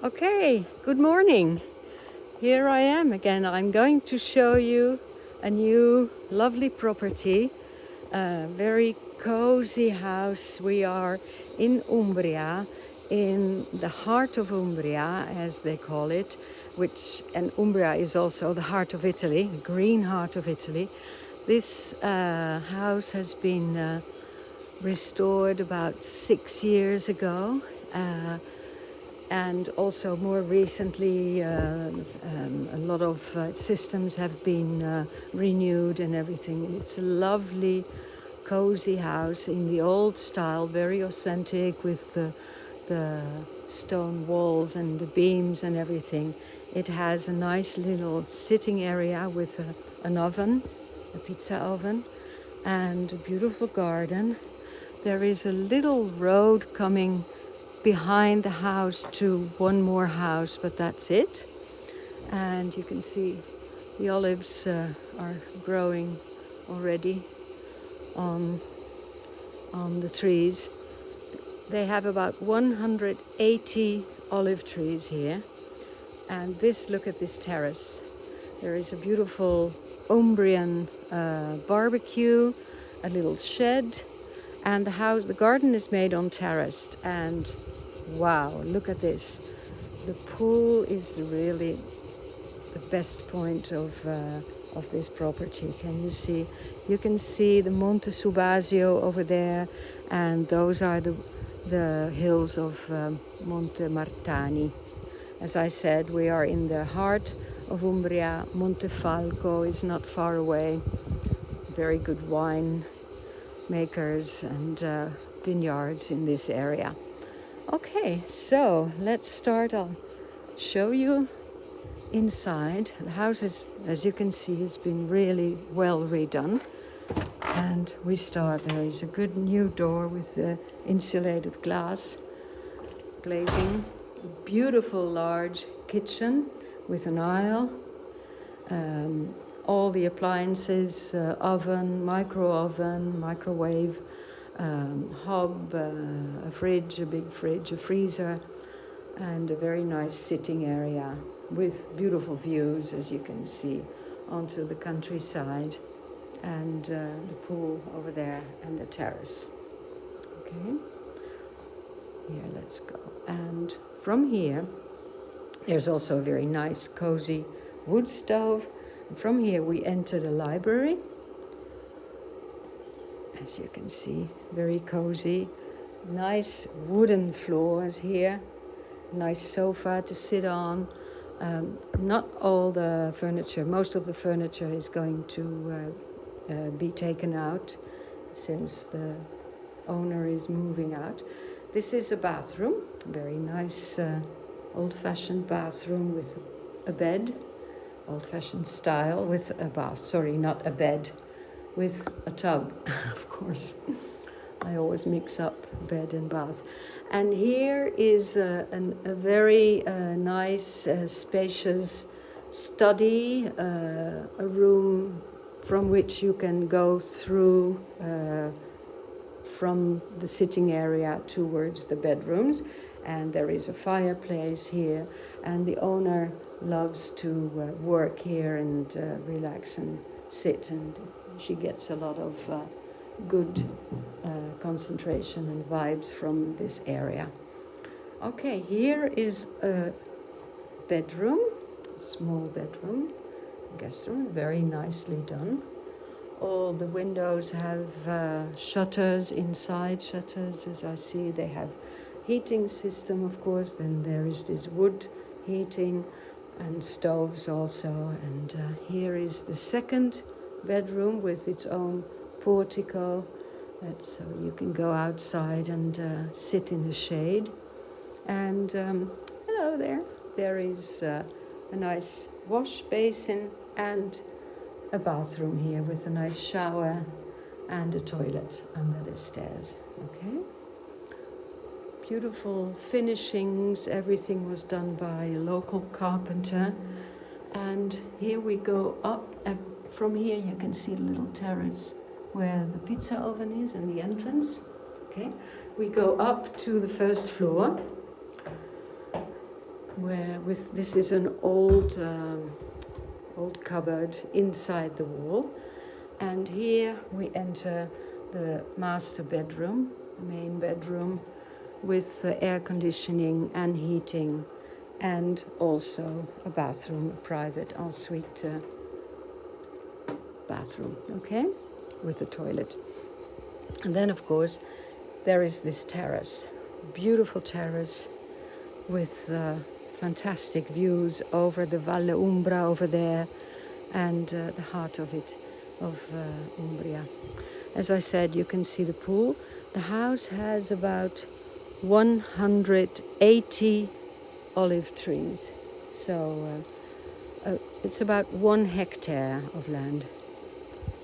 Okay, good morning. Here I am again. I'm going to show you a new lovely property, a very cozy house. We are in Umbria, in the heart of Umbria, as they call it, and Umbria is also the heart of Italy, the green heart of Italy. This house has been restored about 6 years ago. And also more recently, a lot of systems have been renewed and everything. It's a lovely, cozy house in the old style, very authentic with the stone walls and the beams and everything. It has a nice little sitting area with an oven, a pizza oven, and a beautiful garden. There is a little road coming behind the house to one more house, but that's it. And you can see the olives are growing already on the trees. They have about 180 olive trees here. And look at this terrace. There is a beautiful Umbrian barbecue, a little shed, and the garden is made on terrace. And wow, look at this. The pool is really the best point of this property. Can you see? You can see the Monte Subasio over there, and those are the hills of Monte Martani. As I said, we are in the heart of Umbria. Montefalco is not far away. Very good wine makers and vineyards in this area. Okay, so let's start. I'll show you inside. The house is, as you can see, has been really well redone. And we start, there is a good new door with insulated glass glazing. A beautiful large kitchen with an aisle. All the appliances, oven, micro oven, microwave, hob, a fridge, a big fridge, a freezer, and a very nice sitting area with beautiful views, as you can see, onto the countryside, and the pool over there and the terrace. Okay, here, let's go. And from here, there's also a very nice, cozy wood stove. And from here, we enter the library. As you can see, very cozy. Nice wooden floors here. Nice sofa to sit on. Not all the furniture, most of the furniture is going to be taken out since the owner is moving out. This is a bathroom, very nice old-fashioned bathroom with a bed, old-fashioned style with a bath, sorry, not a bed, with a tub, of course. I always mix up bed and bath. And here is a very nice, spacious study, a room from which you can go through from the sitting area towards the bedrooms. And there is a fireplace here. And the owner loves to work here and relax and sit. And she gets a lot of good concentration and vibes from this area. Okay, here is a bedroom, a small bedroom, guest room, very nicely done. All the windows have shutters inside, shutters as I see. They have heating system, of course. Then there is this wood heating and stoves also. And here is the second bedroom with its own portico, so you can go outside and sit in the shade. And hello there. There is a nice wash basin and a bathroom here with a nice shower and a toilet under the stairs. Okay. Beautiful finishings. Everything was done by a local carpenter. And here we go up. From here you can see the little terrace where the pizza oven is and the entrance. Okay, we go up to the first floor. this is an old cupboard inside the wall, and here we enter the master bedroom, the main bedroom, with air conditioning and heating, and also a bathroom, a private ensuite bathroom, okay, with a toilet. And then, of course, there is this terrace, beautiful terrace with fantastic views over the Valle Umbra over there, and the heart of it, of Umbria. As I said, you can see the pool. The house has about 180 olive trees, so it's about 1 hectare of land,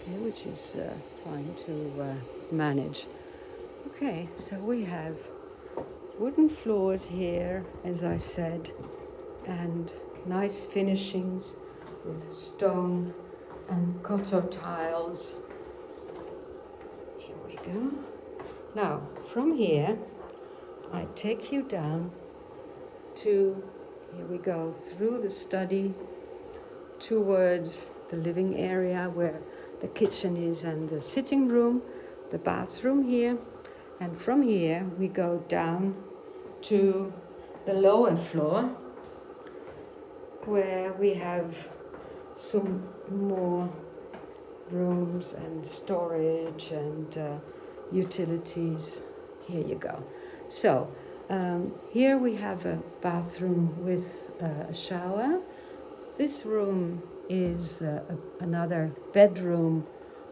okay, which is fine to manage. Okay, so we have wooden floors here, as I said, and nice finishings with stone and cotto tiles. Here we go. Now, from here, I take you down to, here we go, through the study towards the living area where the kitchen is and the sitting room, the bathroom here. And from here, we go down to the lower floor where we have some more rooms and storage and utilities. Here you go. So here we have a bathroom with a shower. This room is another bedroom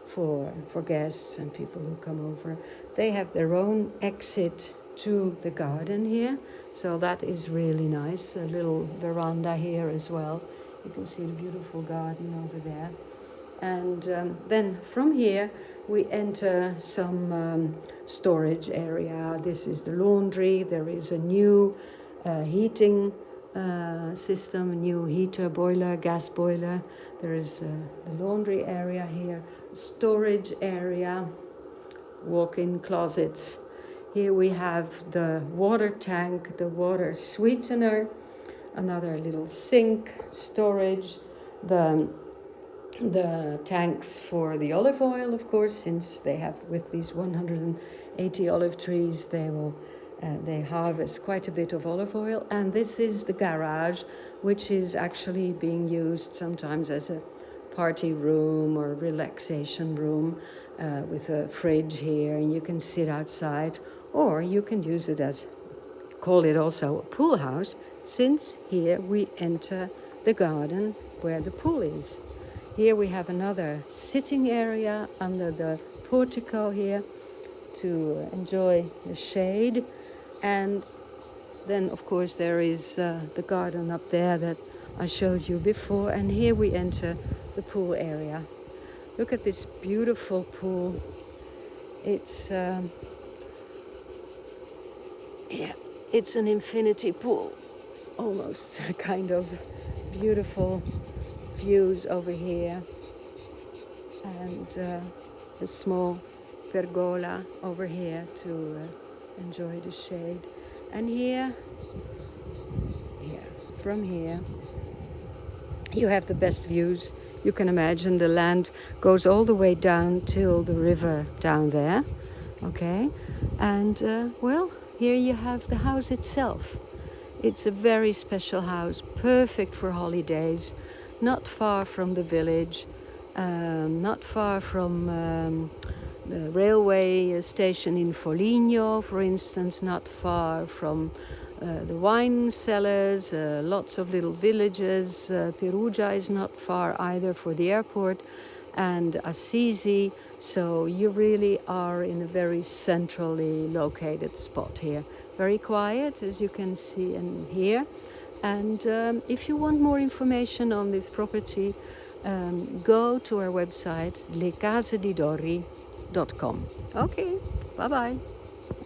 for guests and people who come over. They have their own exit to the garden here, so that is really nice. A little veranda here as well. You can see the beautiful garden over there. And then from here we enter some storage area. This is the laundry. There is a new heating system, a new heater, boiler, gas boiler. There is the laundry area here, storage area, walk-in closets. Here we have the water tank, the water sweetener, another little sink, storage, the tanks for the olive oil, of course, since they have, with these 180 olive trees, they harvest quite a bit of olive oil. And this is the garage, which is actually being used sometimes as a party room or relaxation room, with a fridge here, and you can sit outside, or you can use it as, call it also a pool house, since here we enter the garden where the pool is. Here we have another sitting area under the portico here to enjoy the shade. And then, of course, there is the garden up there that I showed you before. And here we enter the pool area. Look at this beautiful pool. It's it's an infinity pool, almost, kind of beautiful views over here, and a small pergola over here to enjoy the shade. And here, from here, you have the best views you can imagine. The land goes all the way down till the river down there, okay? And, well, here you have the house itself. It's a very special house, perfect for holidays, not far from the village, not far from the railway station in Foligno, for instance, not far from the wine cellars, lots of little villages. Perugia is not far either for the airport, and Assisi. So you really are in a very centrally located spot here. Very quiet, as you can see and hear. And if you want more information on this property, go to our website, lecasedidori.com. Okay, bye-bye.